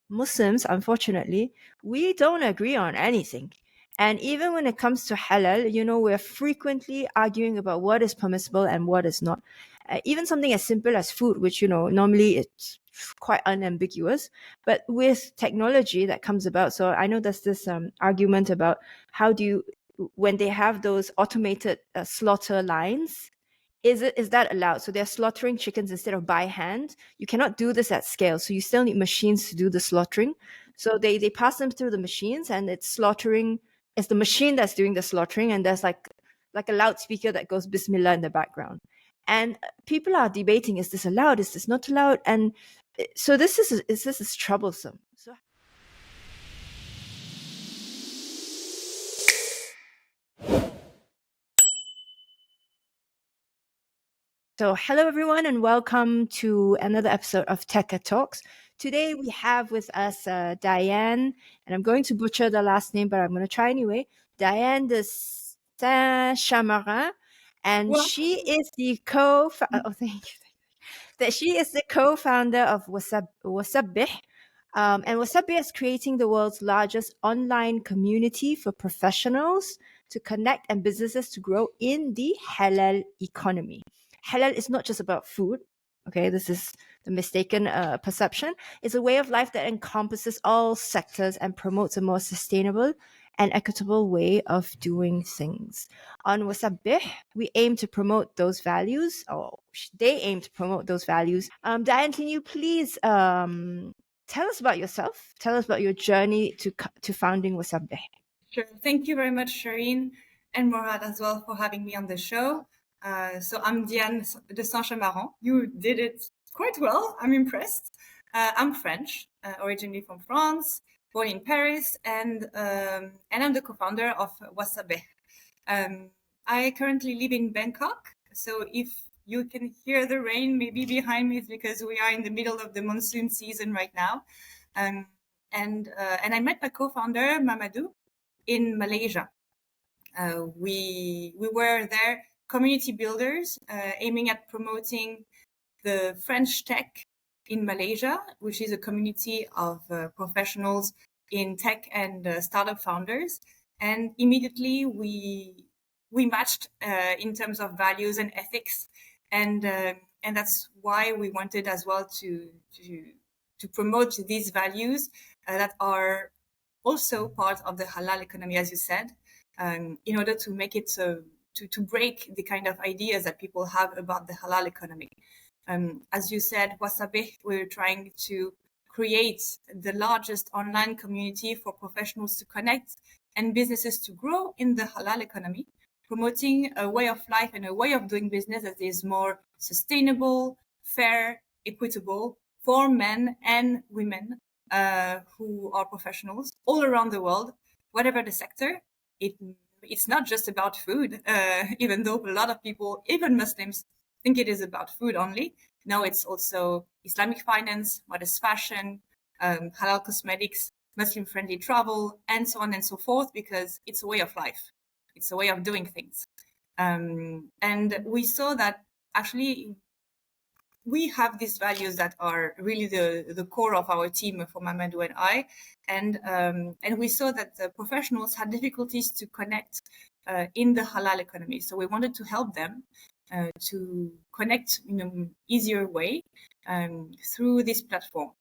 Muslims, unfortunately, we don't agree on anything. And even when it comes to halal, we're frequently arguing about what is permissible and what is not. Even something as simple as food, which, normally it's quite unambiguous. But with technology that comes about, so I know there's this argument about how do you, when they have those automated slaughter lines, is that allowed? So they're slaughtering chickens instead of by hand. You cannot do this at scale, so you still need machines to do the slaughtering. So they pass them through the machines, and it's slaughtering. It's the machine that's doing the slaughtering, and there's like a loudspeaker that goes Bismillah in the background. And people are debating: is this allowed? Is this not allowed? And so this is troublesome. So hello everyone, and welcome to another episode of Tech Talks. Today we have with us Diane, and I'm going to butcher the last name, but I'm going to try anyway. Diane de Saint-Chamarin, and she is the she is the co-founder of Wasabih. And Wasabih is creating the world's largest online community for professionals to connect and businesses to grow in the halal economy. Halal is not just about food. Okay, this is the mistaken perception. It's a way of life that encompasses all sectors and promotes a more sustainable and equitable way of doing things. On Wasabih, we aim to promote those values, or they aim to promote those values. Diane, can you please tell us about yourself? Tell us about your journey to founding Wasabih. Sure. Thank you very much, Shireen, and Morad as well for having me on the show. So I'm Diane de Saint-Chamarin. You did it quite well. I'm impressed. I'm French, originally from France, born in Paris, and I'm the co-founder of Wasabih. I currently live in Bangkok. So if you can hear the rain maybe behind me, it's because we are in the middle of the monsoon season right now. And I met my co-founder, Mamadou, in Malaysia. We were there community builders aiming at promoting the French tech in Malaysia, which is a community of professionals in tech and startup founders. And immediately we matched in terms of values and ethics, and that's why we wanted as well to promote these values that are also part of the halal economy, as you said, in order to make it to break the kind of ideas that people have about the halal economy. As you said, Wasabih, we're trying to create the largest online community for professionals to connect and businesses to grow in the halal economy, promoting a way of life and a way of doing business that is more sustainable, fair, equitable for men and women who are professionals all around the world, whatever the sector. It's not just about food, even though a lot of people, even Muslims, think it is about food only. No, it's also Islamic finance, modest fashion, halal cosmetics, Muslim-friendly travel, and so on and so forth, because it's a way of life. It's a way of doing things. And we saw that actually we have these values that are really the core of our team for Mamadou and I. And we saw that the professionals had difficulties to connect in the halal economy. So we wanted to help them to connect in an easier way through this platform.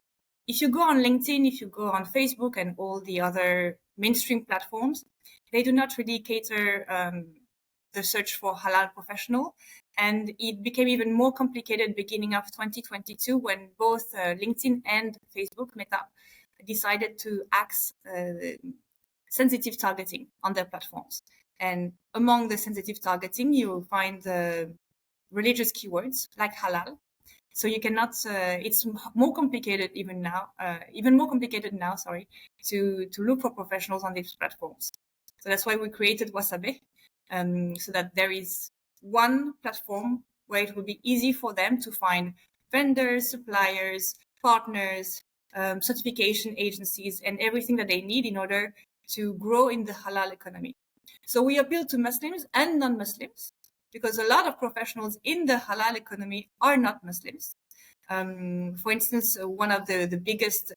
If you go on LinkedIn, if you go on Facebook and all the other mainstream platforms, they do not really cater the search for halal professional. And it became even more complicated beginning of 2022 when both LinkedIn and Facebook, Meta, decided to axe sensitive targeting on their platforms. And among the sensitive targeting, you will find religious keywords like halal. So you cannot, it's more complicated even more complicated now, to look for professionals on these platforms. So that's why we created Wasabih, so that there is one platform where it will be easy for them to find vendors, suppliers, partners, certification agencies, and everything that they need in order to grow in the halal economy. So we appeal to Muslims and non-Muslims because a lot of professionals in the halal economy are not Muslims. For instance, one of the biggest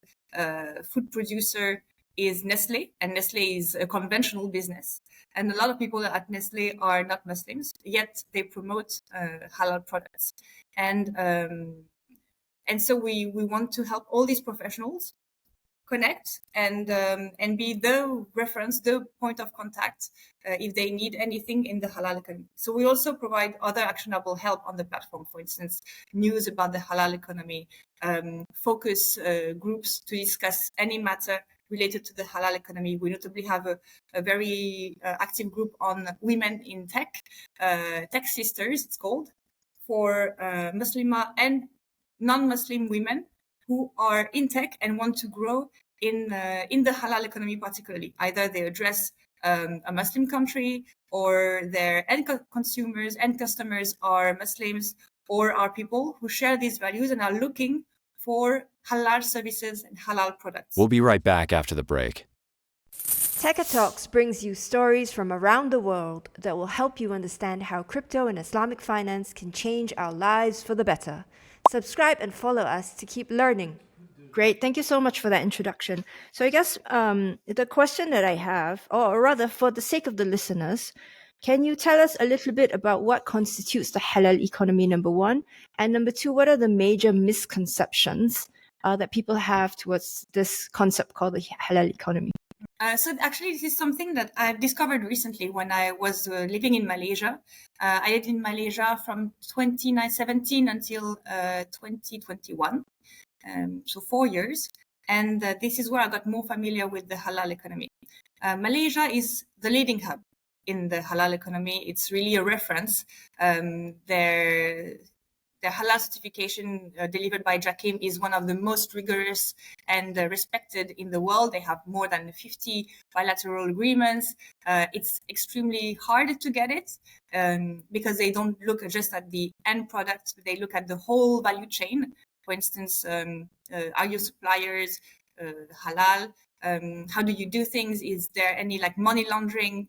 food producer is Nestle, and Nestle is a conventional business. And a lot of people at Nestle are not Muslims, yet they promote halal products. And so we want to help all these professionals connect and be the reference, the point of contact if they need anything in the halal economy. So we also provide other actionable help on the platform, for instance, news about the halal economy, focus groups to discuss any matter related to the halal economy. We notably have a very active group on women in tech, Tech Sisters, it's called, for Muslimah and non-Muslim women who are in tech and want to grow in the halal economy particularly. Either they address a Muslim country, or their end consumers and customers are Muslims, or are people who share these values and are looking for halal services and halal products. We'll be right back after the break. Tekka Talks brings you stories from around the world that will help you understand how crypto and Islamic finance can change our lives for the better. Subscribe and follow us to keep learning. Great. Thank you so much for that introduction. So I guess the question that I have, or rather for the sake of the listeners, can you tell us a little bit about what constitutes the halal economy, number one? And number two, what are the major misconceptions that people have towards this concept called the halal economy? So actually, this is something that I've discovered recently when I was living in Malaysia. I lived in Malaysia from 2017 until 2021, so 4 years. And this is where I got more familiar with the halal economy. Malaysia is the leading hub in the halal economy. It's really a reference. Their halal certification delivered by Jakim is one of the most rigorous and respected in the world. They have more than 50 bilateral agreements. It's extremely hard to get it because they don't look just at the end product, but they look at the whole value chain. For instance, are your suppliers halal? How do you do things? Is there any like money laundering?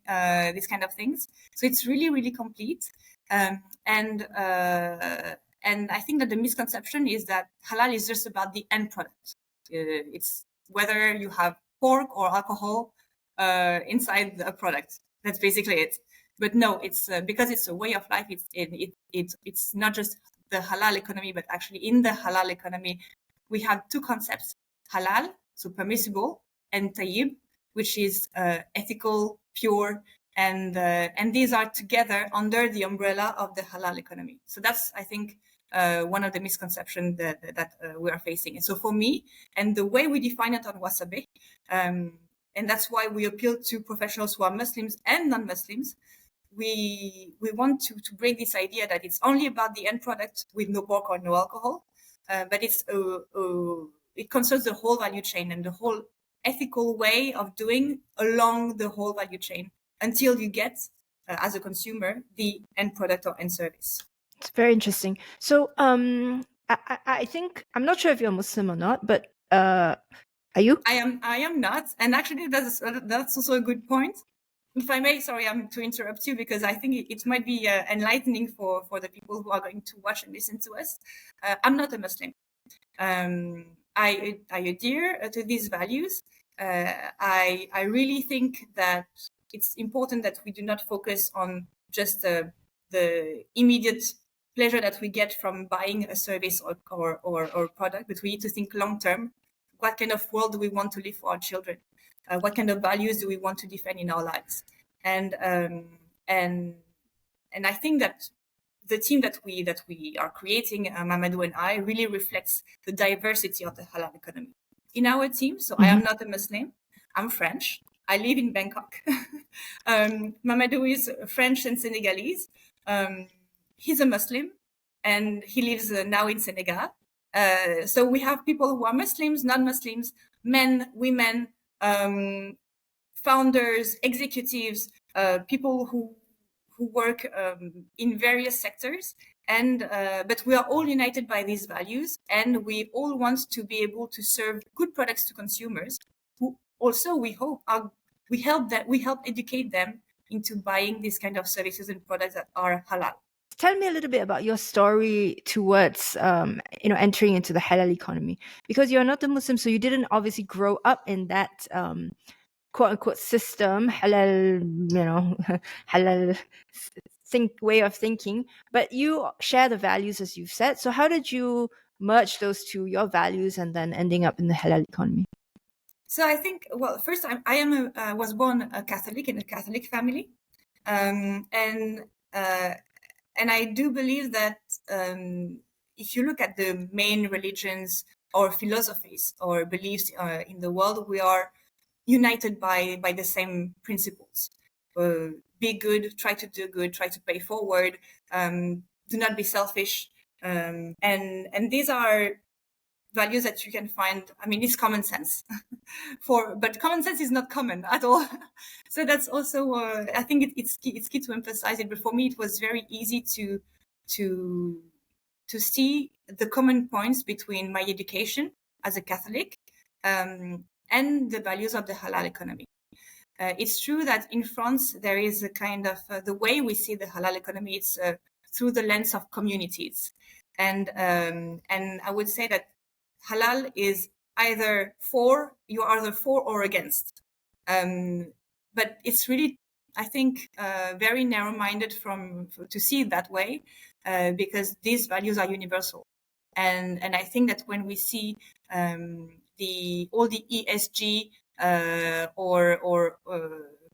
These kind of things. So it's really, really complete. And I think that the misconception is that halal is just about the end product. It's whether you have pork or alcohol inside a product. That's basically it. But no, it's because it's a way of life. It's not just the halal economy, but actually in the halal economy, we have two concepts: halal, so permissible, and tayyib, which is ethical, pure. And these are together under the umbrella of the halal economy. So that's, I think, one of the misconceptions that we are facing. And so for me, and the way we define it on Wasabih, and that's why we appeal to professionals who are Muslims and non-Muslims, we want to bring this idea that it's only about the end product with no pork or no alcohol, but it concerns the whole value chain and the whole ethical way of doing along the whole value chain, until you get, as a consumer, the end product or end service. It's very interesting. So I think, I'm not sure if you're Muslim or not, but are you? I am not. And actually, that's also a good point. If I may, sorry, I'm to interrupt you, because I think it might be enlightening for the people who are going to watch and listen to us. I'm not a Muslim. I adhere to these values. I really think that it's important that we do not focus on just the immediate pleasure that we get from buying a service or product, but we need to think long term. What kind of world do we want to live for our children? What kind of values do we want to defend in our lives? And I think that the team that we are creating, Mamadou and I, really reflects the diversity of the halal economy in our team. So I am not a Muslim. I'm French. I live in Bangkok. Mamadou is French and Senegalese. He's a Muslim, and he lives now in Senegal. So we have people who are Muslims, non-Muslims, men, women, founders, executives, people who work in various sectors, and but we are all united by these values, and we all want to be able to serve good products to consumers, who also we hope we help educate them into buying these kind of services and products that are halal. tell me a little bit about your story towards entering into the halal economy, because you're not a Muslim, so you didn't obviously grow up in that quote unquote system, halal, halal way of thinking, but you share the values as you've said. So how did you merge those two, your values and then ending up in the halal economy? So I think, well, first I was born a Catholic in a Catholic family, and I do believe that if you look at the main religions or philosophies or beliefs in the world, we are united by the same principles. Be good, try to do good, try to pay forward, do not be selfish, and these are values that you can find. I mean, it's common sense, but common sense is not common at all. So that's also I think it's key to emphasize it. But for me, it was very easy to see the common points between my education as a Catholic and the values of the halal economy. It's true that in France there is a kind of the way we see the halal economy. It's through the lens of communities, and I would say that halal is you're either for or against. But it's really, I think, very narrow-minded to see it that way, because these values are universal. And I think that when we see all the ESG or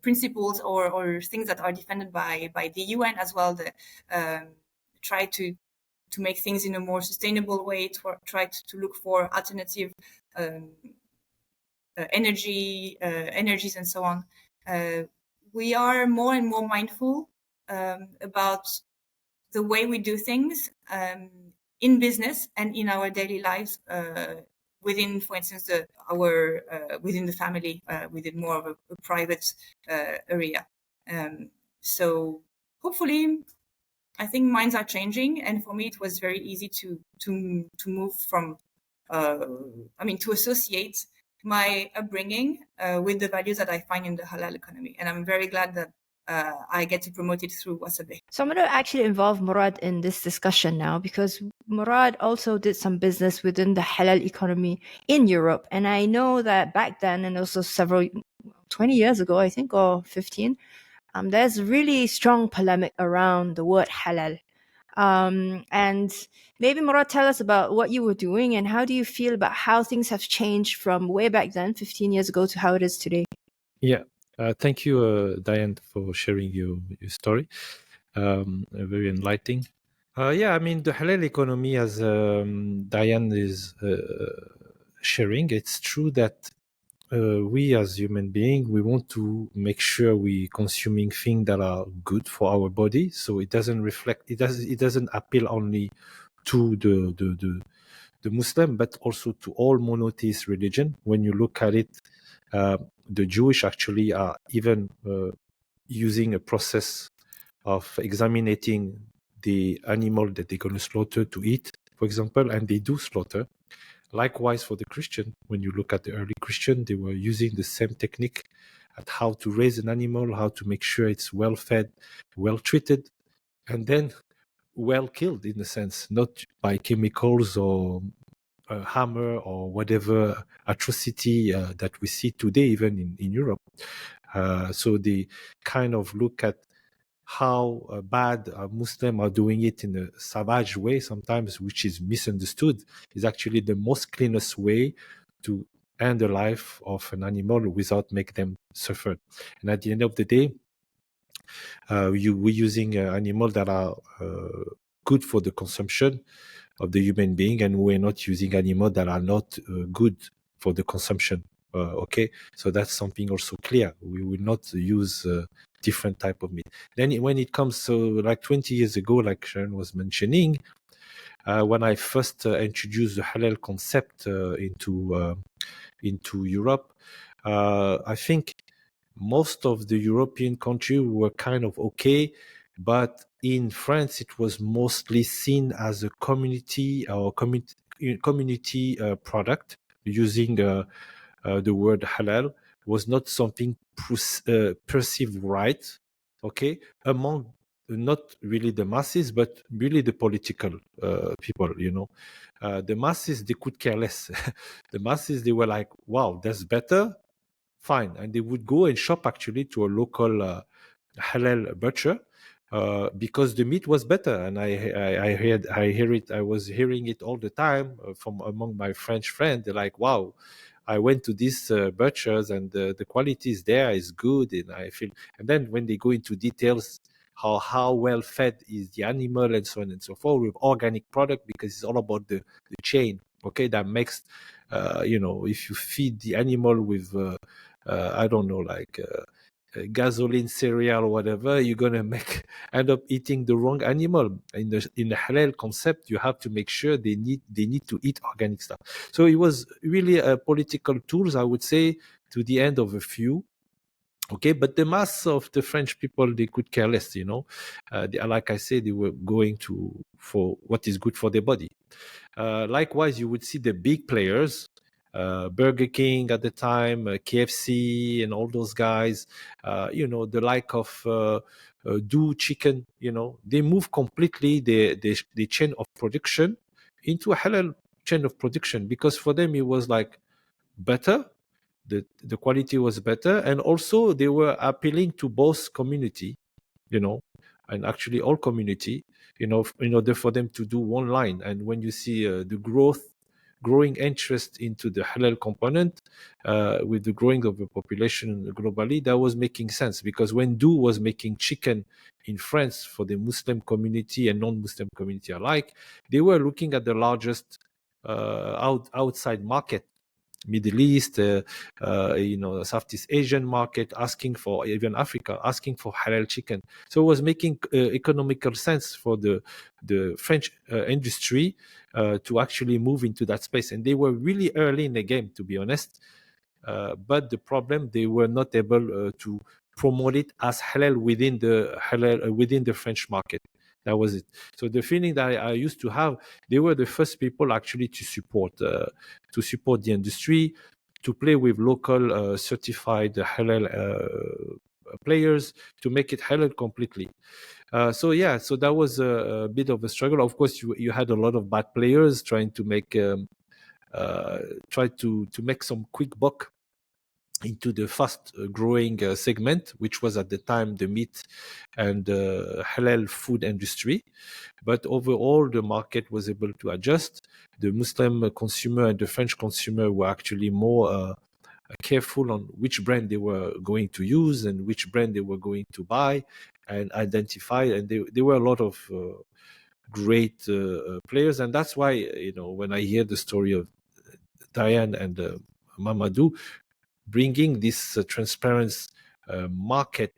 principles or things that are defended by the UN as well, that try to make things in a more sustainable way, try to look for alternative energies and so on. We are more and more mindful about the way we do things in business and in our daily lives, within, for instance, within the family, within more of a private area. So hopefully, I think minds are changing, and for me, it was very easy to move from, to associate my upbringing with the values that I find in the halal economy, and I'm very glad that I get to promote it through Wasabih. So I'm going to actually involve Murad in this discussion now, because Murad also did some business within the halal economy in Europe, and I know that back then, and also 20 years ago, I think, or 15. There's really strong polemic around the word halal. And maybe Murad, tell us about what you were doing and how do you feel about how things have changed from way back then, 15 years ago, to how it is today? Yeah, thank you, Diane, for sharing your story. Very enlightening. The halal economy, as Diane is sharing, it's true that we as human beings, we want to make sure we consuming things that are good for our body. So it doesn't reflect, it doesn't appeal only to the Muslim, but also to all monotheist religion. When you look at it, the Jewish actually are even using a process of examining the animal that they're going to slaughter to eat, for example, and they do slaughter. Likewise, for the Christian, when you look at the early Christian, they were using the same technique at how to raise an animal, how to make sure it's well fed, well treated, and then well killed, in a sense, not by chemicals or a hammer or whatever atrocity that we see today, even in Europe. So they kind of look at how bad Muslims are doing it in a savage way sometimes, which is misunderstood, is actually the most cleanest way to end the life of an animal without make them suffer. And at the end of the day, we're using animals that are good for the consumption of the human being, and we're not using animals that are not good for the consumption. Okay, so that's something also clear. We will not use different type of meat. Then when it comes to like 20 years ago, like Sharon was mentioning, when I first introduced the halal concept into Europe, I think most of the European countries were kind of okay, but in France it was mostly seen as a community product. Using the word halal was not something perceived right, okay, among not really the masses, but really the political people, you know. The masses, they could care less. The masses, they were like, wow, that's better, fine. And they would go and shop actually to a local halal butcher because the meat was better. And I was hearing it all the time from among my French friends. They're like, wow, I went to these butchers and the quality is there is good. And I feel, and then when they go into details, how well fed is the animal and so on and so forth with organic product, because it's all about the chain. Okay, that makes, you know, if you feed the animal with, I don't know, like gasoline cereal or whatever, you're gonna end up eating the wrong animal. In the halal concept, you have to make sure they need to eat organic stuff. So it was really political tools, I would say, to the end of a few. Okay, but the mass of the French people, they could care less, you know. Like I said, they were going for what is good for their body. Likewise, you would see the big players, Burger King at the time, KFC, and all those guys. You know, the like of Do Chicken. You know, they move completely the chain of production into a halal chain of production, because for them it was like better, the quality was better, and also they were appealing to both community, you know, and actually all community, you know, in order for them to do one line. And when you see the growing interest into the halal component with the growing of the population globally, that was making sense, because when Do was making chicken in France for the Muslim community and non-Muslim community alike, they were looking at the largest outside market, Middle East, you know, Southeast Asian market, asking for, even Africa, asking for halal chicken. So it was making economical sense for the French industry to actually move into that space. And they were really early in the game, to be honest. But the problem, they were not able to promote it as halal within the French market. That was it. So the feeling that I used to have, they were the first people actually to support the industry, to play with local certified halal players, to make it halal completely. So that was a bit of a struggle. Of course, you had a lot of bad players trying to make make some quick buck into the fast growing segment, which was at the time the meat and halal food industry. But overall, the market was able to adjust. The Muslim consumer and the French consumer were actually more careful on which brand they were going to use and which brand they were going to buy and identify. And there were a lot of great players. And that's why, you know, when I hear the story of Diane and Mamadou, bringing this transparent market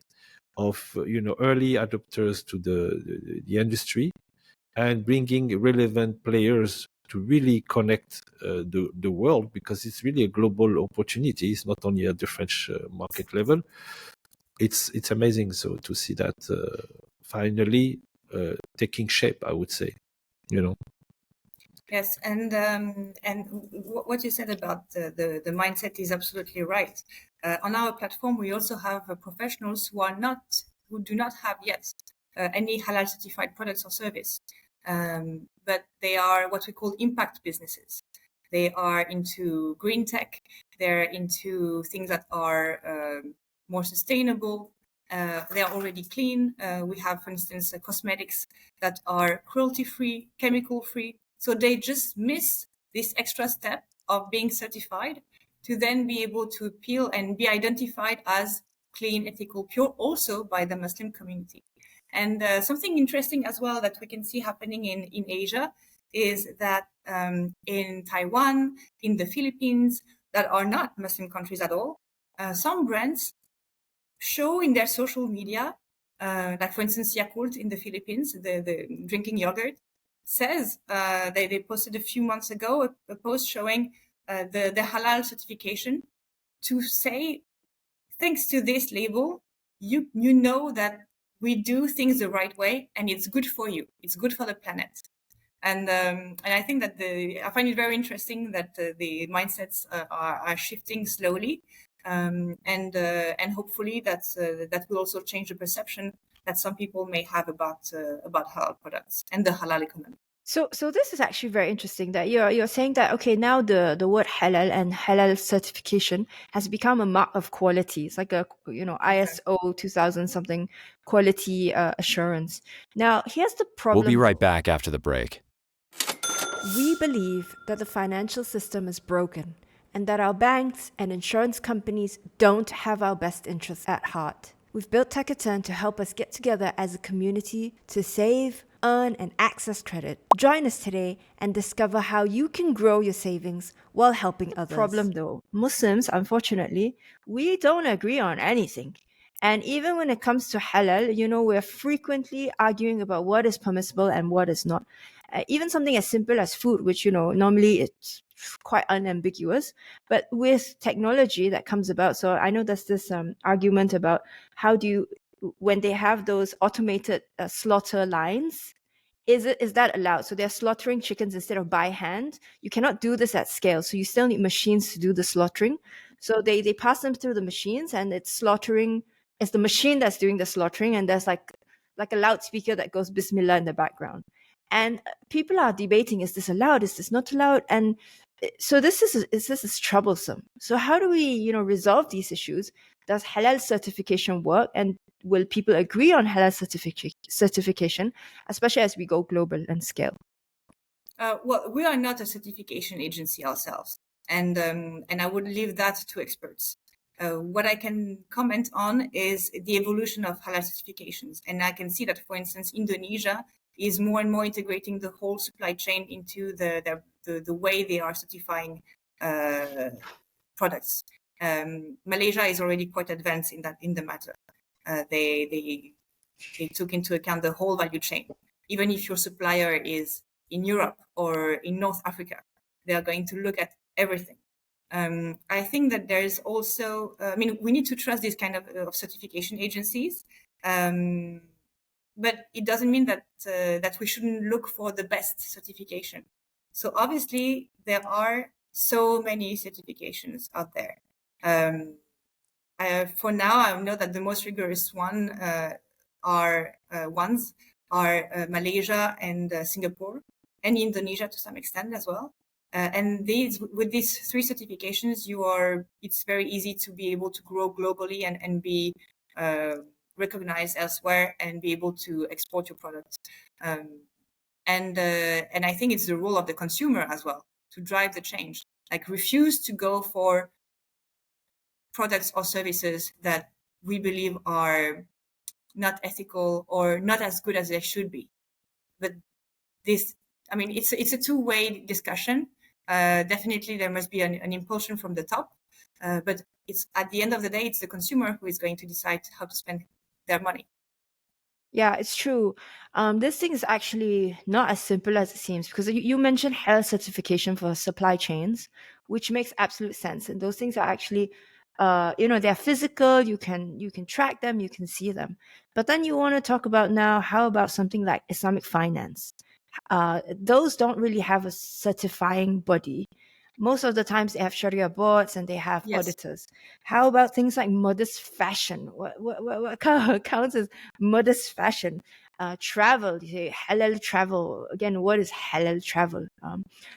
of early adopters to the industry, and bringing relevant players to really connect the world, because it's really a global opportunity. It's not only at the French market level. It's amazing so to see that finally taking shape, I would say, you know. Yes, and what you said about the mindset is absolutely right. On our platform, we also have professionals who do not have yet any halal certified products or service, but they are what we call impact businesses. They are into green tech. They're into things that are more sustainable. They are already clean. We have, for instance, cosmetics that are cruelty-free, chemical-free. So they just miss this extra step of being certified to then be able to appeal and be identified as clean, ethical, pure, also by the Muslim community. And something interesting as well that we can see happening in Asia is that in Taiwan, in the Philippines, that are not Muslim countries at all, some brands show in their social media, like for instance, Yakult in the Philippines, the drinking yogurt, says they posted a few months ago a post showing the halal certification to say, thanks to this label, you know that we do things the right way and it's good for you. It's good for the planet. And I think that I find it very interesting that the mindsets are shifting slowly, and hopefully that will also change the perception that some people may have about halal products and the halal economy. So this is actually very interesting that you're saying that, okay, now the word halal and halal certification has become a mark of quality. It's like a ISO 2000 something quality assurance. Now here's the problem. We'll be right back after the break. We believe that the financial system is broken and that our banks and insurance companies don't have our best interests at heart. We've built Takatan to help us get together as a community to save, earn, and access credit. Join us today and discover how you can grow your savings while helping others. Problem though, Muslims, unfortunately, we don't agree on anything. And even when it comes to halal, we're frequently arguing about what is permissible and what is not. Even something as simple as food, which, normally it's quite unambiguous, but with technology that comes about. So I know there's this argument about how do you, when they have those automated slaughter lines, is that allowed? So they're slaughtering chickens instead of by hand. You cannot do this at scale. So you still need machines to do the slaughtering. So they pass them through the machines, and it's slaughtering. It's the machine that's doing the slaughtering, and there's like a loudspeaker that goes Bismillah in the background. And people are debating: is this allowed? Is this not allowed? And so this is troublesome. So how do we, resolve these issues? Does halal certification work? And will people agree on halal certification, especially as we go global and scale? Well, we are not a certification agency ourselves, and I would leave that to experts. What I can comment on is the evolution of halal certifications, and I can see that, for instance, Indonesia is more and more integrating the whole supply chain into the way they are certifying products. Malaysia is already quite advanced in the matter. They took into account the whole value chain. Even if your supplier is in Europe or in North Africa, they are going to look at everything. I think that there is also, we need to trust these kind of certification agencies, but it doesn't mean that we shouldn't look for the best certification. So obviously there are so many certifications out there. For now, I know that the most rigorous ones are Malaysia and Singapore, and Indonesia to some extent as well. And with these three certifications, it's very easy to be able to grow globally and be recognized elsewhere and be able to export your products. And I think it's the role of the consumer as well to drive the change. Like, refuse to go for products or services that we believe are not ethical or not as good as they should be. But it's a two-way discussion. Definitely there must be an impulsion from the top, but it's at the end of the day, it's the consumer who is going to decide how to spend their money. Yeah, it's true. This thing is actually not as simple as it seems, because you mentioned health certification for supply chains, which makes absolute sense. And those things are actually, they're physical. You can track them, you can see them. But then you want to talk about now, how about something like Islamic finance? Those don't really have a certifying body. Most of the times they have Sharia boards and they have auditors. How about things like modest fashion? What counts as modest fashion? Travel, you say halal travel. Again, what is halal travel?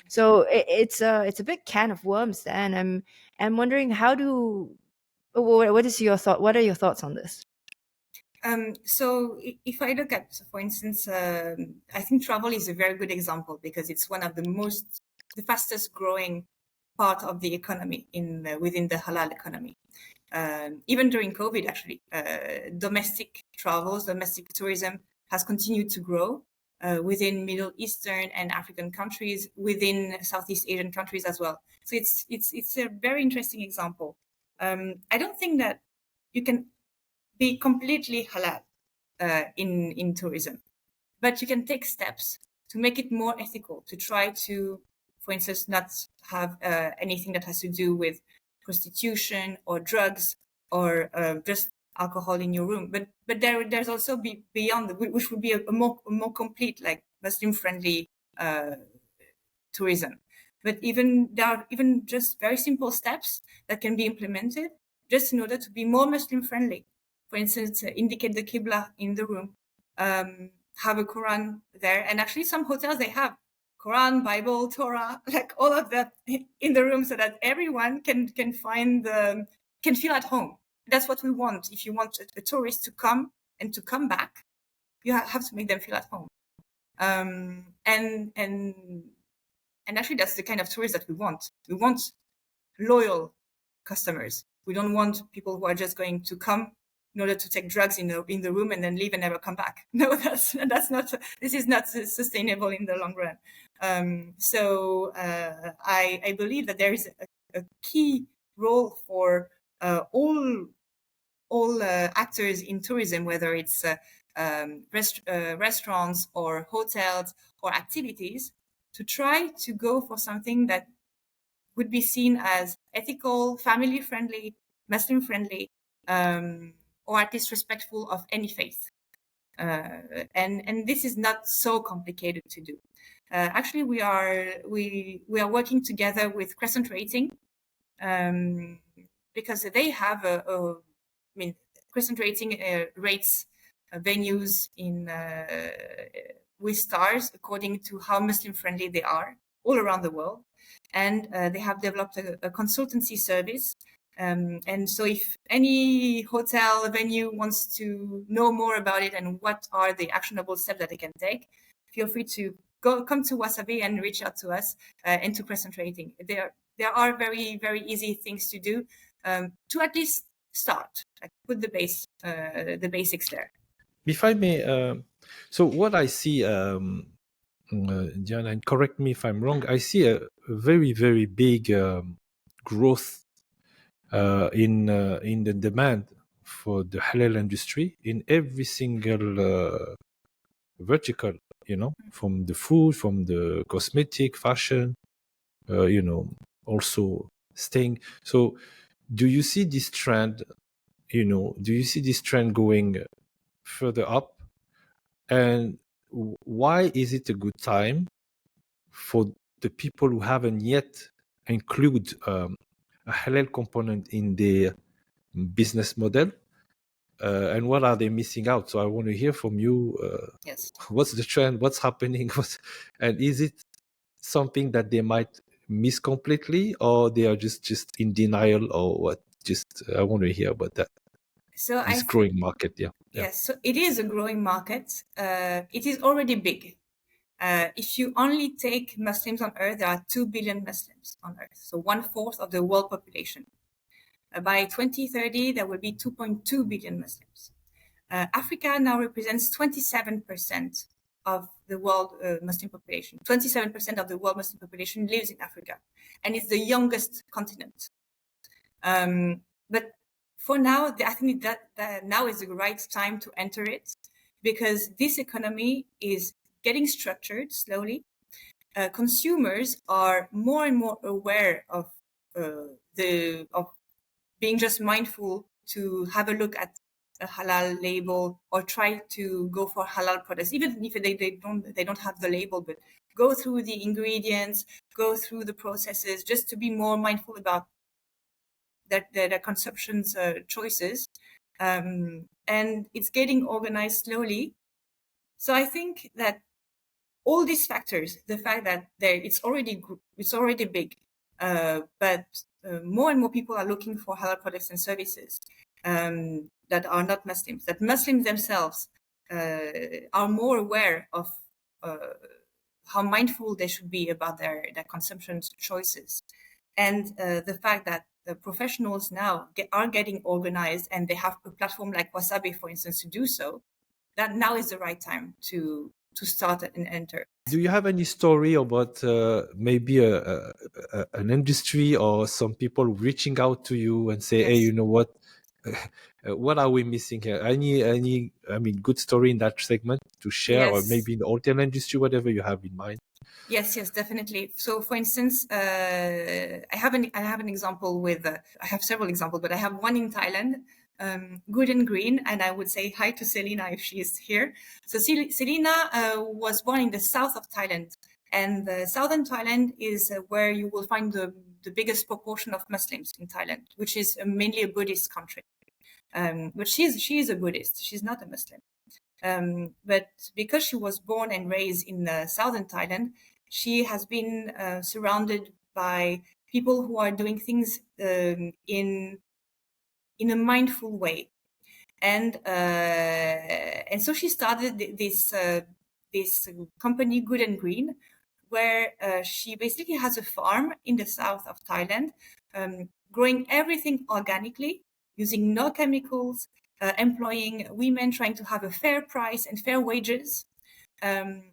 So it's a big can of worms there, and I'm wondering what is your thought? What are your thoughts on this? So if I look at, for instance, I think travel is a very good example because it's one of the fastest growing part of the economy within the halal economy. Even during COVID, actually, domestic tourism has continued to grow within Middle Eastern and African countries, within Southeast Asian countries as well. So it's a very interesting example. I don't think that you can be completely halal in tourism, but you can take steps to make it more ethical, to try to, for instance, not have anything that has to do with prostitution or drugs or just alcohol in your room. But there's also beyond, which would be a more complete, like Muslim-friendly tourism. But there are even just very simple steps that can be implemented just in order to be more Muslim-friendly. for instance, indicate the Qibla in the room, have a Quran there. And actually some hotels, they have Quran, Bible, Torah, like all of that in the room so that everyone can feel at home. That's what we want. If you want a tourist to come and to come back, you have to make them feel at home. And actually that's the kind of tourists that we want. We want loyal customers. We don't want people who are just going to come in order to take drugs in the room and then leave and never come back. No, that's not. This is not sustainable in the long run. So I believe that there is a key role for all actors in tourism, whether it's restaurants or hotels or activities, to try to go for something that would be seen as ethical, family-friendly, Muslim-friendly, or at least respectful of any faith. And this is not so complicated to do. Actually, we are working together with Crescent Rating because they have Crescent Rating rates venues in with stars according to how Muslim-friendly they are all around the world. And they have developed a consultancy service. And so if any hotel venue wants to know more about it and what are the actionable steps that they can take, feel free to come to Wasabih and reach out to us and to Crescent Rating. There are very, very easy things to do to at least start, like put the basics there. If I may, so what I see, Diane, and correct me if I'm wrong, I see a very, very big growth in the demand for the halal industry in every single vertical, from the food, from the cosmetic, fashion, also staying. So do you see this trend, going further up? And why is it a good time for the people who haven't yet include a halal component in their business model? And what are they missing out? So I want to hear from you. Yes. What's the trend? What's happening? And is it something that they might miss completely, or they are just in denial, or what? I want to hear about that. So this growing market, yeah. Yes, so it is a growing market. It is already big. If you only take Muslims on Earth, there are 2 billion Muslims on Earth, so 1/4 of the world population. By 2030, there will be 2.2 billion Muslims. Africa now represents 27% of the world Muslim population. 27% of the world Muslim population lives in Africa, and it's the youngest continent. But for now, I think that now is the right time to enter it, because this economy is getting structured slowly. Consumers are more and more aware of being just mindful to have a look at a halal label or try to go for halal products, even if they don't have the label, but go through the ingredients, go through the processes, just to be more mindful about their consumption choices. And it's getting organized slowly. So I think that all these factors, the fact that it's already big, but more and more people are looking for halal products and services that are not Muslims, that Muslims themselves are more aware of how mindful they should be about their consumption choices. And the fact that the professionals now are getting organized and they have a platform like Wasabih, for instance, to do so, that now is the right time to start and enter. Do you have any story about maybe an industry or some people reaching out to you and say, yes, hey, you know what? What are we missing here? Any good story in that segment to share, yes, or maybe in the hotel industry, whatever you have in mind? Yes, definitely. So, for instance, I have an example with. I have several examples, but I have one in Thailand, Good and Green, and I would say hi to Selina if she is here. So, Selina was born in the south of Thailand, and the southern Thailand is where you will find the biggest proportion of Muslims in Thailand, which is mainly a Buddhist country. But she is a Buddhist. She's not a Muslim. But because she was born and raised in southern Thailand, she has been surrounded by people who are doing things in a mindful way, and so she started this company, Good and Green, where she basically has a farm in the south of Thailand, growing everything organically, using no chemicals, employing women, trying to have a fair price and fair wages. And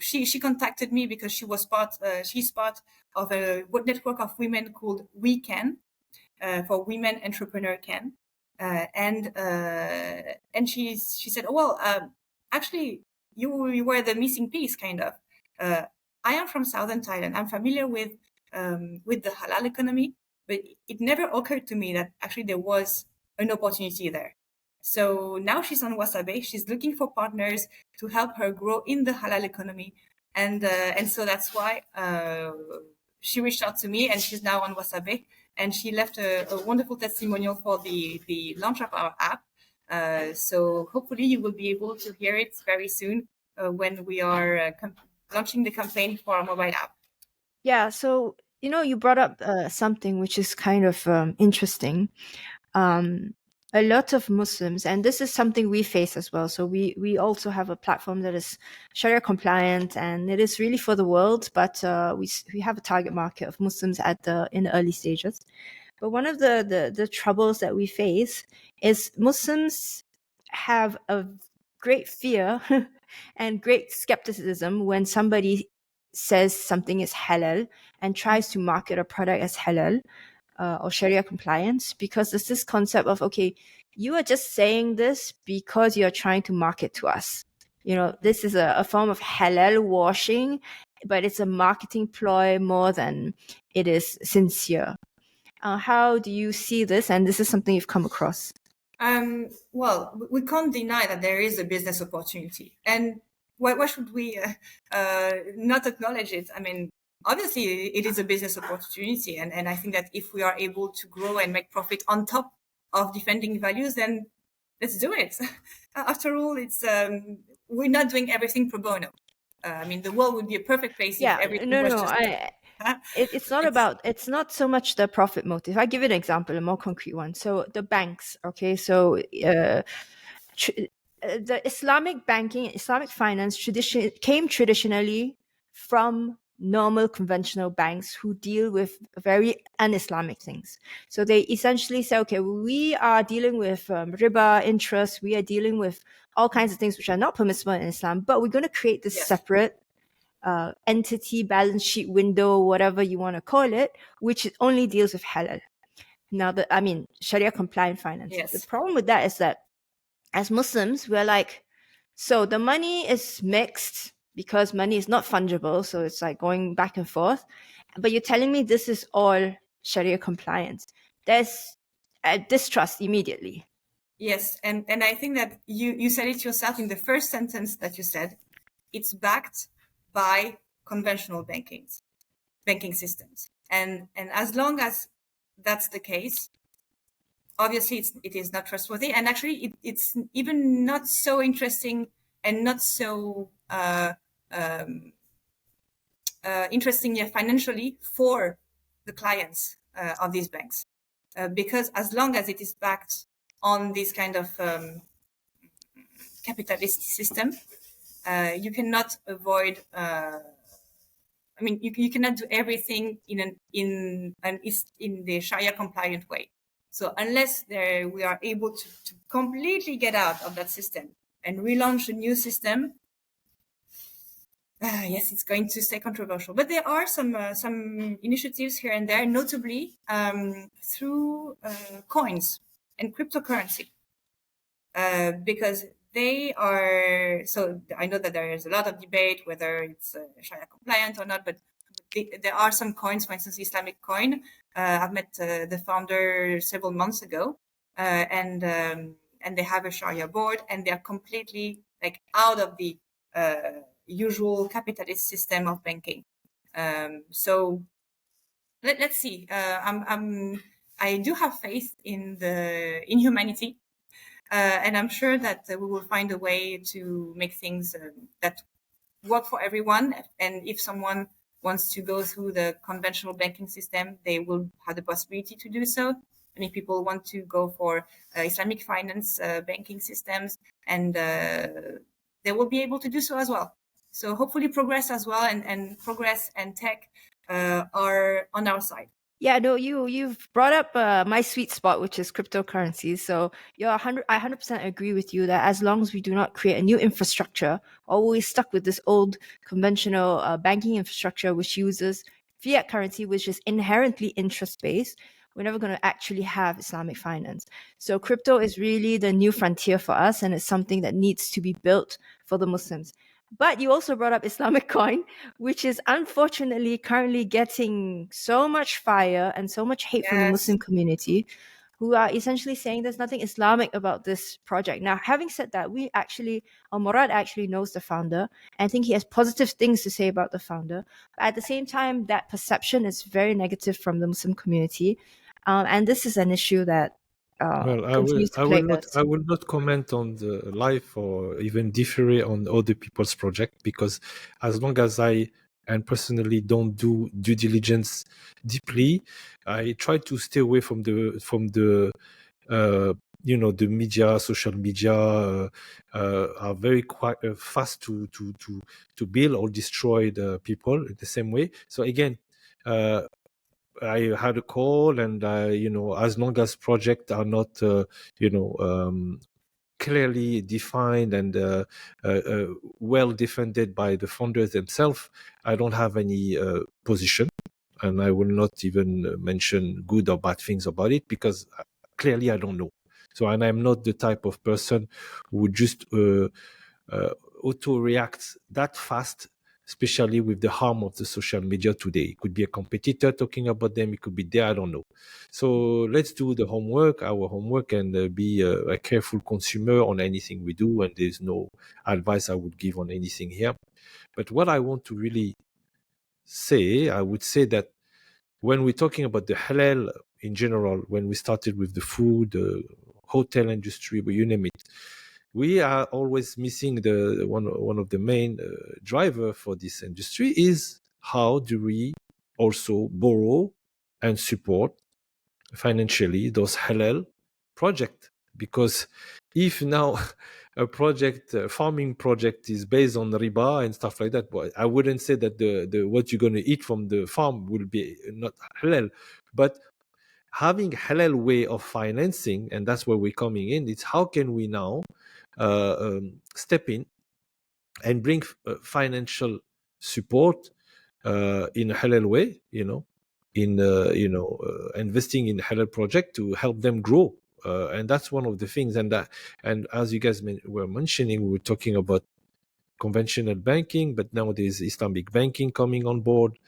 she contacted me because she's part of a network of women called We Can, for Women Entrepreneur Can. And she said, oh, well, actually, you were the missing piece, kind of. I am from southern Thailand. I'm familiar with the halal economy, but it never occurred to me that actually there was an opportunity there. So now she's on Wasabih. She's looking for partners to help her grow in the halal economy, and so that's why she reached out to me, and she's now on Wasabih. And she left a wonderful testimonial for the launch of our app. So hopefully you will be able to hear it very soon when we are launching the campaign for our mobile app. Yeah, so you brought up something which is kind of interesting. A lot of Muslims, and this is something we face as well. So we also have a platform that is Sharia compliant, and it is really for the world. But we have a target market of Muslims in the early stages. But one of the troubles that we face is Muslims have a great fear and great skepticism when somebody says something is halal and tries to market a product as halal or Sharia compliance, because there's this concept of, okay, you are just saying this because you're trying to market to us. This is a form of halal washing, but it's a marketing ploy more than it is sincere. How do you see this? And this is something you've come across. Well, we can't deny that there is a business opportunity. And why should we not acknowledge it? I mean, obviously, it is a business opportunity. And I think that if we are able to grow and make profit on top of defending values, then let's do it. After all, it's we're not doing everything pro bono. I mean, the world would be a perfect place if everything was just... It's not so much the profit motive. I give you an example, a more concrete one. So the banks, okay, so the Islamic banking, Islamic finance came traditionally from normal conventional banks who deal with very un-Islamic things. So they essentially say, okay, we are dealing with riba, interest, we are dealing with all kinds of things which are not permissible in Islam, but we're going to create this separate entity, balance sheet window, whatever you want to call it, which only deals with halal. Now, Sharia compliant finance. Yes. The problem with that is that as Muslims, we're like, so the money is mixed because money is not fungible. So it's like going back and forth. But you're telling me this is all Sharia compliant. There's a distrust immediately. Yes. And I think that you said it yourself in the first sentence that you said. It's backed by conventional banking systems. And as long as that's the case, obviously it is not trustworthy. And actually it's even not so interesting and not so interesting financially for the clients of these banks. Because as long as it is backed on this kind of capitalist system, you cannot avoid. You cannot do everything in the Sharia compliant way. So unless we are able to completely get out of that system and relaunch a new system, yes, it's going to stay controversial. But there are some initiatives here and there, notably through coins and cryptocurrency, because they are. So I know that there is a lot of debate whether it's Sharia compliant or not, but there are some coins, for instance, Islamic coin. I've met the founder several months ago, and they have a Sharia board, and they are completely out of the usual capitalist system of banking. So let's see. I do have faith in humanity, and I'm sure that we will find a way to make things that work for everyone. And if someone wants to go through the conventional banking system, they will have the possibility to do so. And if people want to go for Islamic finance banking systems, and they will be able to do so as well. So hopefully progress as well, and progress and tech are on our side. Yeah, no, you've brought up my sweet spot, which is cryptocurrencies. So I 100% agree with you that as long as we do not create a new infrastructure, always stuck with this old conventional banking infrastructure, which uses fiat currency, which is inherently interest based, we're never going to actually have Islamic finance. So crypto is really the new frontier for us, and it's something that needs to be built for the Muslims. But you also brought up Islamic coin, which is unfortunately currently getting so much fire and so much hate from the Muslim community, who are essentially saying there's nothing Islamic about this project. Now, having said that, Murad actually knows the founder, and I think he has positive things to say about the founder. But at the same time, that perception is very negative from the Muslim community. And this is an issue that Well, continues to plague us. I will not comment on the life or even differ on other people's project, because as long as I and personally don't do due diligence deeply, I try to stay away from the the media, social media are very quite fast to build or destroy the people in the same way. So again, I had a call, and as long as projects are not clearly defined and well defended by the founders themselves, I don't have any position, and I will not even mention good or bad things about it, because clearly I don't know. So, and I'm not the type of person who would just auto react that fast, especially with the harm of the social media today. It could be a competitor talking about them, it could be there, I don't know. So let's do our homework, and be a careful consumer on anything we do, and there's no advice I would give on anything here. But what I want to really say, I would say that when we're talking about the halal in general, when we started with the food, hotel industry, but you name it, we are always missing the one of the main driver for this industry is how do we also borrow and support financially those halal projects. Because if now a farming project is based on riba and stuff like that, but I wouldn't say that the what you're going to eat from the farm will be not halal. But having halal way of financing, and that's where we're coming in, it's how can we now step in and bring financial support in a halal way, investing in halal project to help them grow. And that's one of the things. And as you guys were mentioning, we were talking about conventional banking, but now there's Islamic banking coming on board.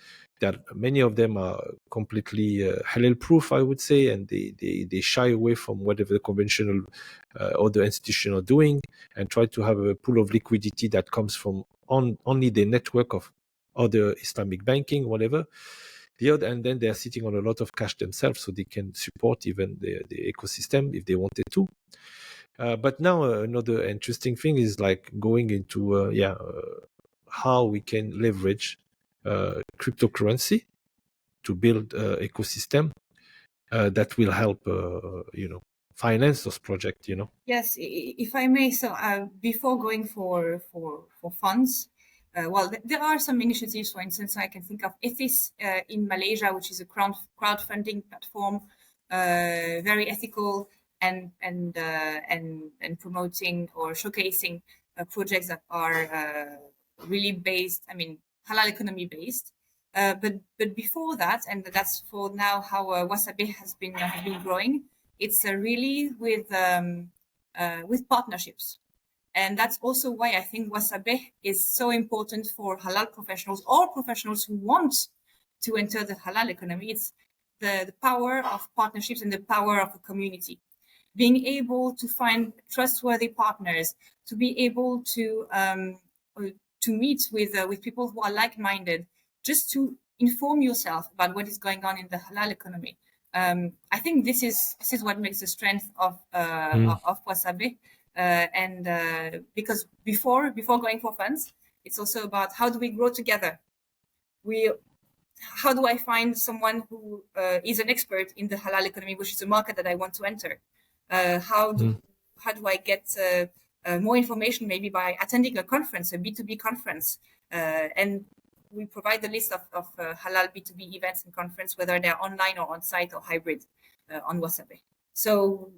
That many of them are completely halal proof, I would say, and they shy away from whatever the conventional other institutions are doing, and try to have a pool of liquidity that comes from only the network of other Islamic banking, whatever. And then they are sitting on a lot of cash themselves, so they can support even the ecosystem if they wanted to. But now another interesting thing is like going into how we can leverage cryptocurrency to build ecosystem that will help finance those projects. Yes, if I may. So before going for funds, there are some initiatives. For instance, I can think of Ethis in Malaysia, which is a crowdfunding platform, very ethical and promoting or showcasing projects that are really based. I mean, halal economy based. But before that, and that's for now how Wasabih has been growing. It's really with partnerships. And that's also why I think Wasabih is so important for halal professionals or professionals who want to enter the halal economy. It's the power of partnerships and the power of a community. Being able to find trustworthy partners, to be able to meet with people who are like-minded, just to inform yourself about what is going on in the halal economy. I think this is what makes the strength of Wasabih, because before going for funds, it's also about how do we grow together. How do I find someone who is an expert in the halal economy, which is a market that I want to enter? How do I get more information, maybe by attending a conference, a B2B conference, and we provide the list of halal B2B events and conference, whether they're online or on-site or hybrid on Wasabih. So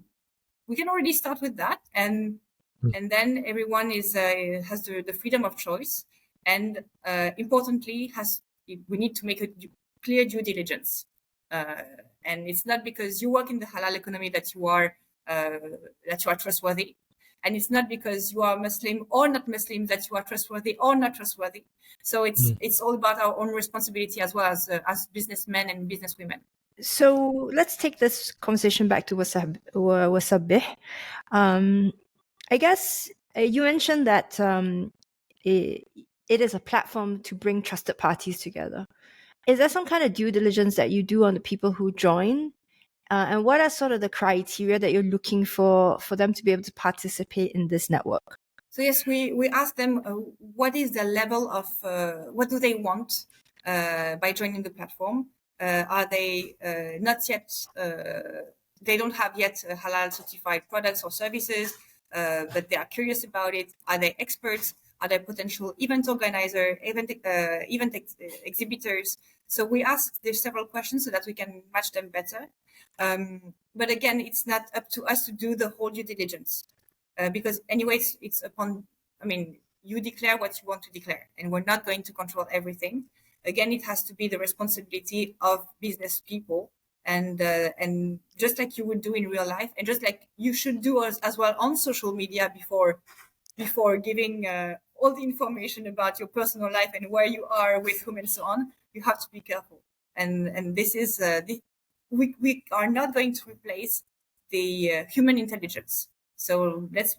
we can already start with that, and then everyone has the freedom of choice, and importantly, we need to make a clear due diligence. And it's not because you work in the halal economy that you are trustworthy. And it's not because you are Muslim or not Muslim that you are trustworthy or not trustworthy. So it's all about our own responsibility as well as businessmen and businesswomen. So let's take this conversation back to Wasabih. I guess you mentioned that it is a platform to bring trusted parties together. Is there some kind of due diligence that you do on the people who join? And what are sort of the criteria that you're looking for them to be able to participate in this network? So yes, we ask them what is the level of, what do they want by joining the platform? Are they not yet, they don't have yet halal certified products or services, but they are curious about it? Are they experts? Are they potential event organizer, event exhibitors? So we ask there's several questions so that we can match them better. But again, it's not up to us to do the whole due diligence, because anyways, it's upon, you declare what you want to declare, and we're not going to control everything. Again, it has to be the responsibility of business people, and just like you would do in real life, and just like you should do as well on social media before giving all the information about your personal life and where you are with whom and so on, you have to be careful. And this is we are not going to replace the human intelligence. So let's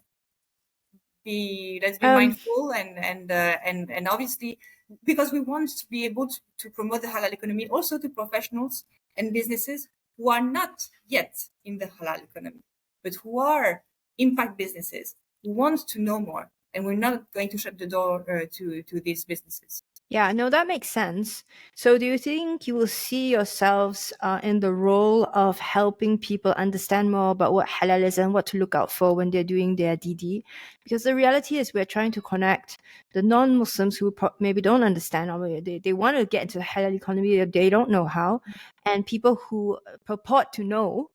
be mindful and obviously, because we want to be able to promote the halal economy also to professionals and businesses who are not yet in the halal economy, but who are impact businesses who want to know more. And we're not going to shut the door to these businesses. Yeah, no, that makes sense. So do you think you will see yourselves in the role of helping people understand more about what halal is and what to look out for when they're doing their DD? Because the reality is we're trying to connect the non-Muslims who maybe don't understand, or they want to get into the halal economy, they don't know how, and people who purport to know.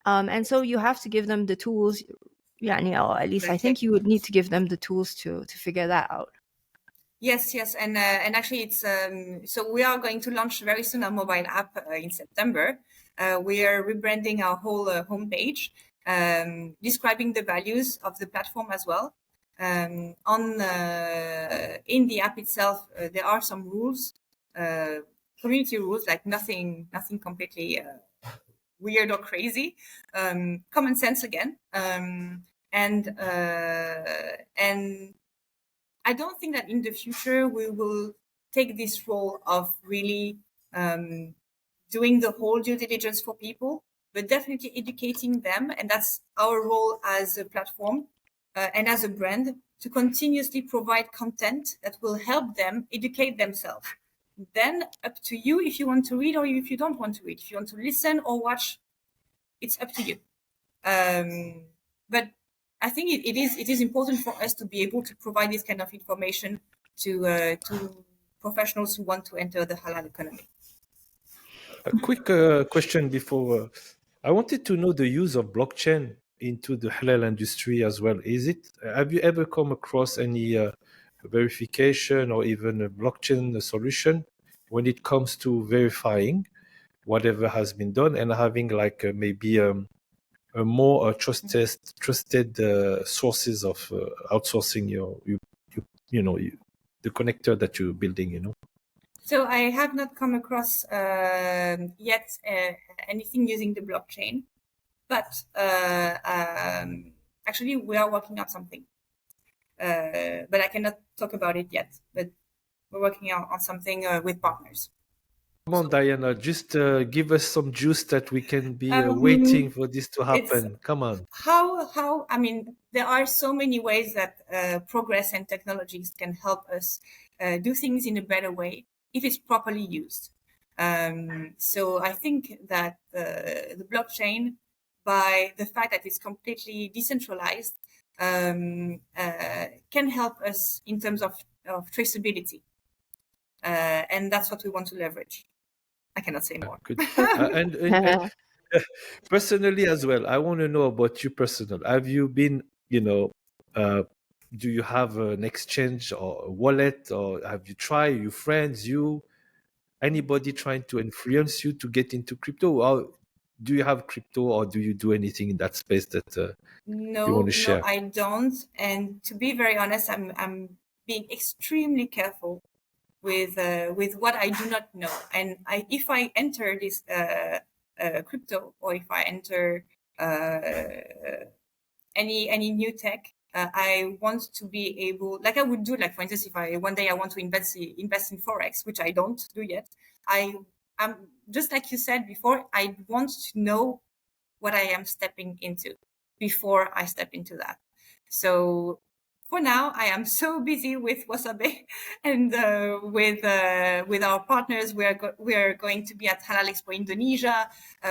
And so you have to give them the tools, or at least I think you would need to give them the tools to figure that out. Yes, and actually, it's so we are going to launch very soon our mobile app in September. We are rebranding our whole homepage, describing the values of the platform as well. In the app itself, there are some rules, community rules, like nothing completely weird or crazy, common sense again, and I don't think that in the future we will take this role of really doing the whole due diligence for people, but definitely educating them. And that's our role as a platform and as a brand, to continuously provide content that will help them educate themselves. Then up to you if you want to read or if you don't want to read. If you want to listen or watch, it's up to you. But I think it is important for us to be able to provide this kind of information to professionals who want to enter the halal economy. A quick question before. I wanted to know the use of blockchain into the halal industry as well. Have you ever come across any verification or even a blockchain solution when it comes to verifying whatever has been done and having like maybe a more trusted sources of outsourcing the connector that you're building, So I have not come across yet anything using the blockchain, but actually we are working on something. But I cannot talk about it yet, but we're working on something with partners. Come on, Diana, just give us some juice that we can be waiting for this to happen. Come on. How I mean, there are so many ways that progress and technologies can help us do things in a better way if it's properly used. So I think that the blockchain, by the fact that it's completely decentralized, can help us in terms of traceability. And that's what we want to leverage. I cannot say more. Good. And personally as well, I want to know about you personal. Have you been, do you have an exchange or a wallet, or have you tried, your friends, anybody trying to influence you to get into crypto? Or do you have crypto, or do you do anything in that space that you want to share? No, I don't. And to be very honest, I'm being extremely careful with what I do not know. And if I enter this crypto, or if I enter any new tech, I want to be able, like I would do, like for instance, if one day I want to invest in Forex, which I don't do yet, I'm just like you said before, I want to know what I am stepping into before I step into that. So for now, I am so busy with Wasabih and with our partners. We are going to be at Halal Expo Indonesia,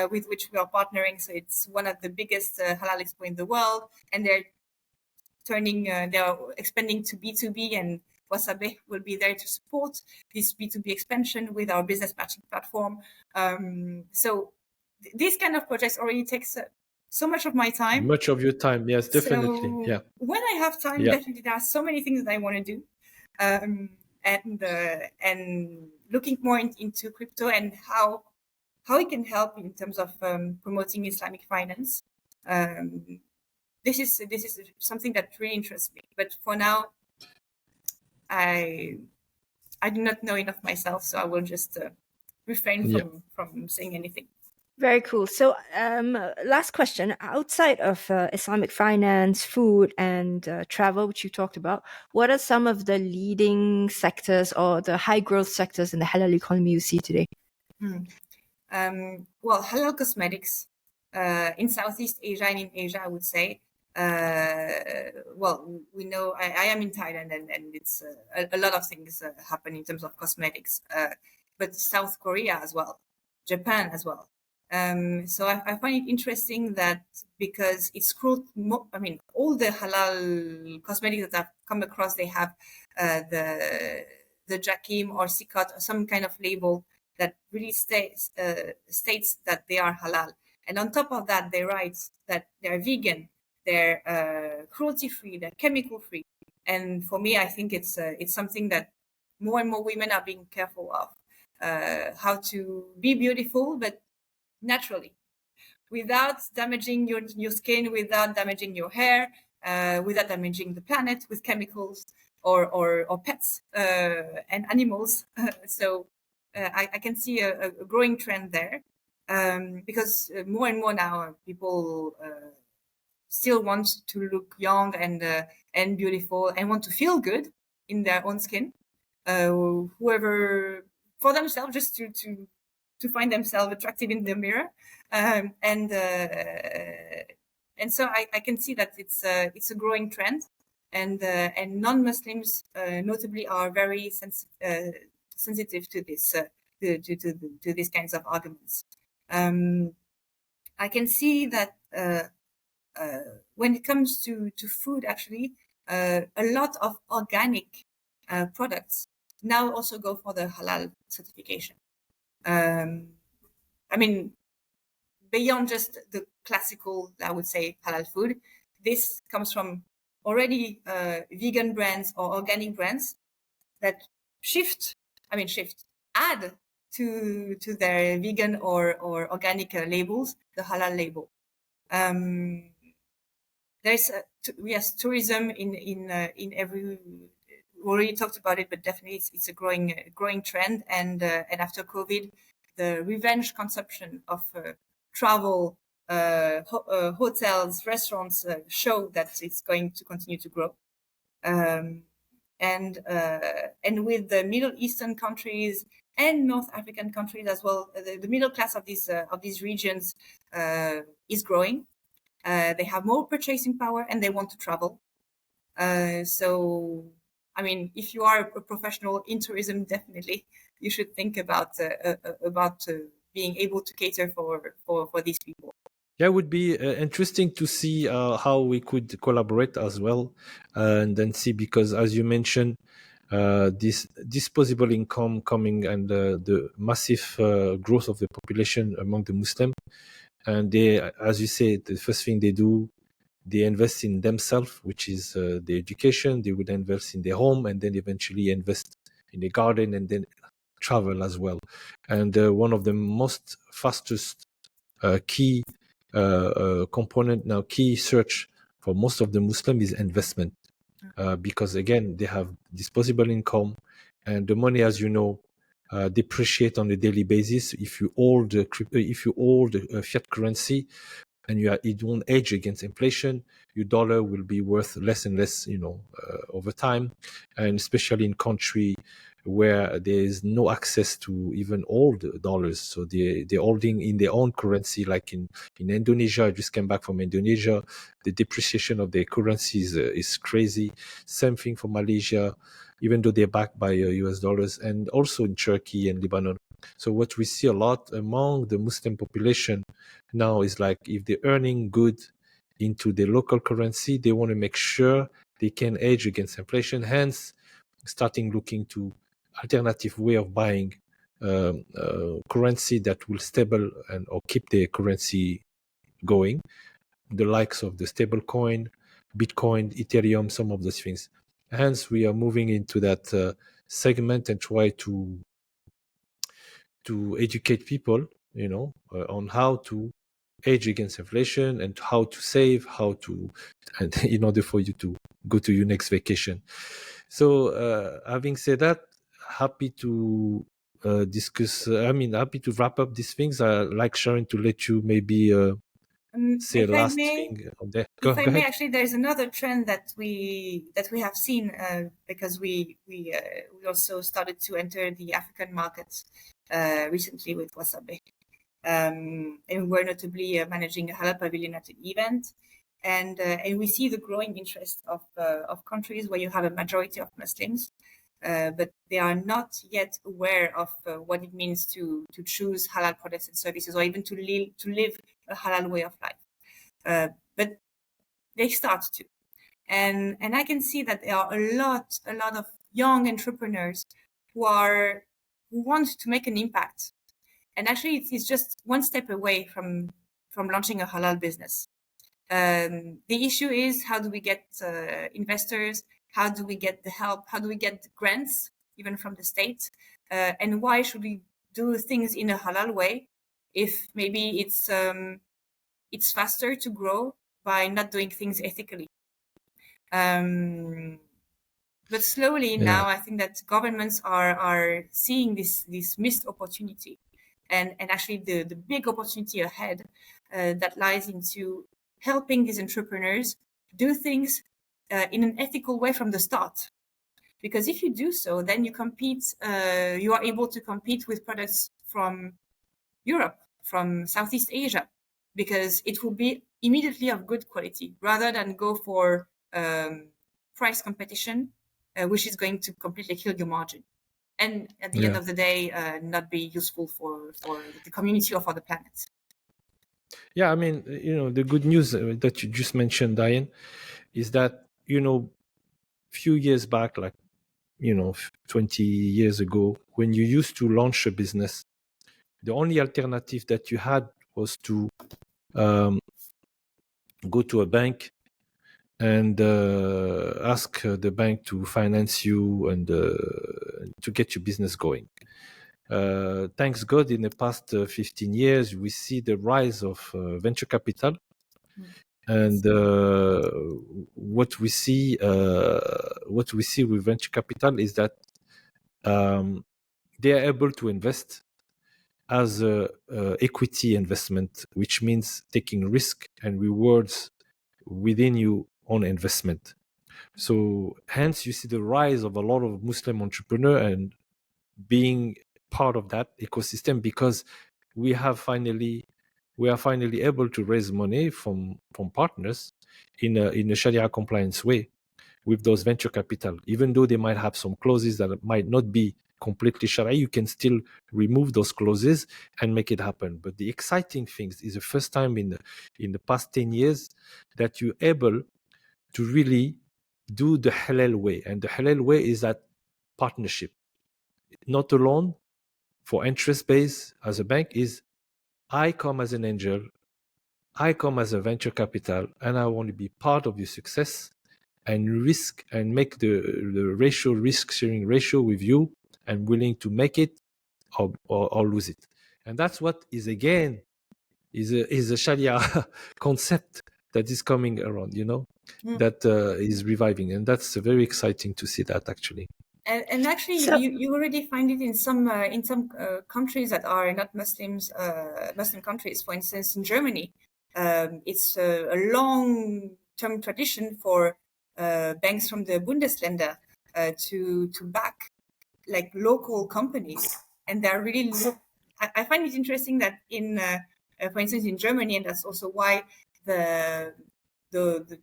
with which we are partnering. So it's one of the biggest Halal Expo in the world, and they're expanding to B2B, and Wasabih will be there to support this B2B expansion with our business matching platform. So these kind of projects already takes so much of my time. Much of your time, yes, definitely. So yeah. When I have time, definitely there are so many things that I want to do, and looking more into crypto and how it can help in terms of promoting Islamic finance. This is something that really interests me. But for now, I do not know enough myself, so I will just refrain from saying anything. Very cool. So, last question. Outside of Islamic finance, food, and travel, which you talked about, what are some of the leading sectors or the high growth sectors in the halal economy you see today? Well, halal cosmetics in Southeast Asia and in Asia, I would say. Well, we know I am in Thailand, and it's a lot of things happen in terms of cosmetics, but South Korea as well, Japan as well. So I find it interesting that because it's cruel, I mean, all the halal cosmetics that I've come across, they have the Jakim or Sikot or some kind of label that really states that they are halal. And on top of that, they write that they're vegan, they're cruelty-free, they're chemical-free. And for me, I think it's something that more and more women are being careful of, how to be beautiful, but naturally, without damaging your skin, without damaging your hair, without damaging the planet with chemicals or pets and animals. So I can see a growing trend there, because more and more now people still want to look young and beautiful and want to feel good in their own skin. Whoever, for themselves, just to find themselves attractive in the mirror, and so I can see that it's a growing trend, and non-Muslims notably are very sensitive to this to these kinds of arguments. I can see that when it comes to food, actually, a lot of organic products now also go for the halal certification. I mean, beyond just the classical, I would say, halal food, this comes from already vegan brands or organic brands that add to their vegan or organic labels the halal label. There's tourism in every. We already talked about it, but definitely it's a growing trend. And after COVID, the revenge consumption of travel, hotels, restaurants show that it's going to continue to grow. And with the Middle Eastern countries and North African countries as well. The middle class of these regions is growing. They have more purchasing power and they want to travel. So, I mean, if you are a professional in tourism, definitely you should think about being able to cater for these people. Yeah, it would be interesting to see how we could collaborate as well, and then see, because as you mentioned, this disposable income coming and the massive growth of the population among the Muslim, and they, as you said, the first thing they do, they invest in themselves, which is the education. They would invest in their home, and then eventually invest in the garden, and then travel as well. And one of the most fastest key component now, key search for most of the Muslim is investment, because again they have disposable income, and the money, as you know, depreciate on a daily basis. If you hold fiat currency, and you don't hedge against inflation, your dollar will be worth less and less, over time, and especially in country where there is no access to even old dollars, so they're holding in their own currency, like in Indonesia. I just came back from Indonesia. The depreciation of their currency is crazy. Same thing for Malaysia, even though they're backed by US dollars, and also in Turkey and Lebanon. So what we see a lot among the Muslim population now is, like, if they're earning good into the local currency, they want to make sure they can hedge against inflation, hence starting looking to alternative way of buying currency that will stable and or keep the currency going, the likes of the stable coin, Bitcoin, Ethereum, some of those things. Hence we are moving into that segment and try to educate people, on how to hedge against inflation and how to save, and in order for you to go to your next vacation. So having said that, happy to discuss. Happy to wrap up these things. I like Sharon to let you maybe say If I last may, thing on there. if Go I may, ahead. actually, there's another trend that we have seen because we also started to enter the African markets recently with Wasabih, and we're notably managing a Halal Pavilion at an event, and we see the growing interest of countries where you have a majority of Muslims, but they are not yet aware of what it means to choose halal products and services, or even to live a halal way of life. But they start to, and I can see that there are a lot of young entrepreneurs who want to make an impact, and actually it's just one step away from launching a halal business. The issue is, how do we get investors? How do we get the help? How do we get grants, even from the state? And why should we do things in a halal way if maybe it's faster to grow by not doing things ethically? But slowly now, I think that governments are seeing this missed opportunity, and actually the big opportunity ahead that lies into helping these entrepreneurs do things in an ethical way from the start. Because if you do so, then you are able to compete with products from Europe, from Southeast Asia, because it will be immediately of good quality, rather than go for price competition, which is going to completely kill your margin, and at the end of the day, not be useful for the community or for the planet. Yeah, the good news that you just mentioned, Diane, is that, few years back, like, 20 years ago, when you used to launch a business, the only alternative that you had was to go to a bank and ask the bank to finance you and to get your business going. Thanks God, in the past 15 years, we see the rise of venture capital. And what we see with venture capital is that they are able to invest as a equity investment, which means taking risk and rewards within your own investment. So hence you see the rise of a lot of Muslim entrepreneurs and being part of that ecosystem because we are finally able to raise money from partners in a Sharia compliance way with those venture capital. Even though they might have some clauses that might not be completely Sharia, you can still remove those clauses and make it happen. But the exciting thing is the first time in the past 10 years that you're able to really do the halal way. And the halal way is that partnership, not alone for interest base as a bank, is I come as an angel, I come as a venture capital, and I want to be part of your success and risk and make the risk sharing ratio with you, and willing to make it or lose it. And that's what is again is a Sharia concept that is coming around, that is reviving, and that's very exciting to see that actually. And actually, So- you already find it in some countries that are not Muslims, Muslim countries. For instance, in Germany, it's a long-term tradition for banks from the Bundesländer to back like local companies, and they're really. I find it interesting that in, for instance, in Germany, and that's also why the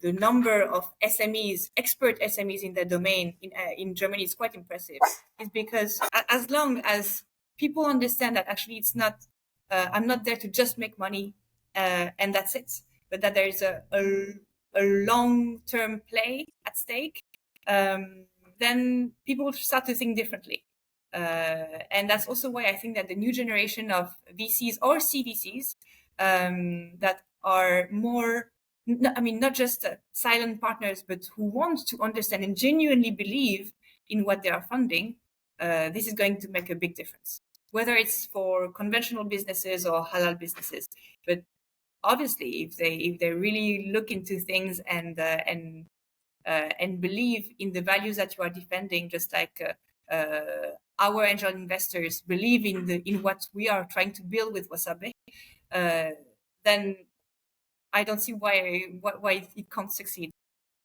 number of SMEs, expert SMEs in the domain in Germany is quite impressive. Is because as long as people understand that actually it's not, I'm not there to just make money and that's it, but that there is a long-term play at stake, then people start to think differently. And that's also why I think that the new generation of VCs or CVCs that are more, not just silent partners, but who want to understand and genuinely believe in what they are funding, this is going to make a big difference, whether it's for conventional businesses or halal businesses. But obviously, if they really look into things and believe in the values that you are defending, just like our angel investors believe in what we are trying to build with Wasabih, then I don't see why it can't succeed.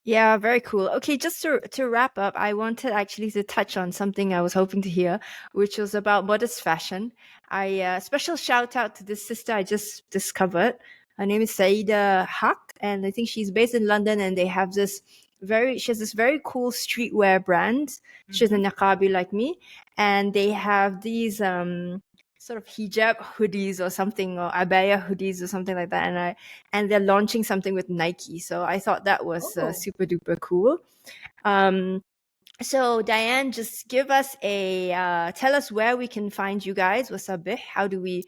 Yeah, very cool. Okay, just to wrap up, I wanted actually to touch on something I was hoping to hear, which was about modest fashion. Special shout out to this sister I just discovered. Her name is Saida Haq, and I think she's based in London, and they have she has this very cool streetwear brand. She's a niqabi like me, and they have these sort of hijab hoodies or something, or abaya hoodies or something like that, and they're launching something with Nike. So I thought that was super duper cool. So Diane, just give us tell us where we can find you guys. Wasabih, how do we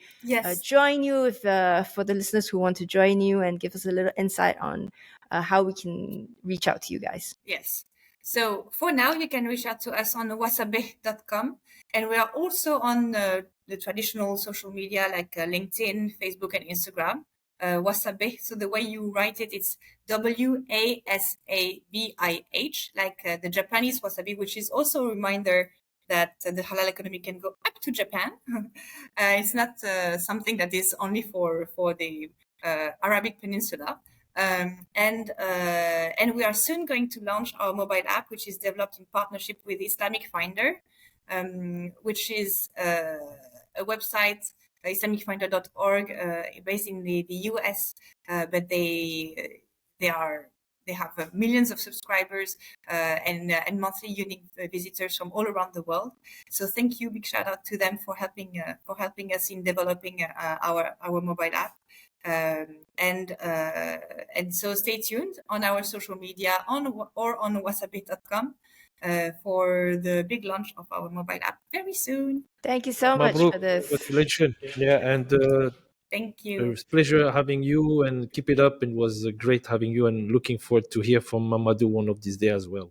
join you if for the listeners who want to join you, and give us a little insight on how we can reach out to you guys. Yes. So for now, you can reach out to us on wasabih.com, and we are also on the traditional social media like LinkedIn, Facebook, and Instagram. Wasabih. So the way you write it, it's WASABIH, like the Japanese wasabi, which is also a reminder that the halal economy can go up to Japan. It's not something that is only for the Arabic Peninsula. And we are soon going to launch our mobile app, which is developed in partnership with Islamic Finder, which is a website, islamicfinder.org, based in the US, but they have millions of subscribers and monthly unique visitors from all around the world. So thank you, big shout out to them for helping us in developing our mobile app. And so stay tuned on our social media or on wasabih.com for the big launch of our mobile app very soon. Thank you so much for this. Congratulations. Yeah, and thank you. It was a pleasure having you, and keep it up. It was great having you, and looking forward to hear from Mamadou one of these days as well.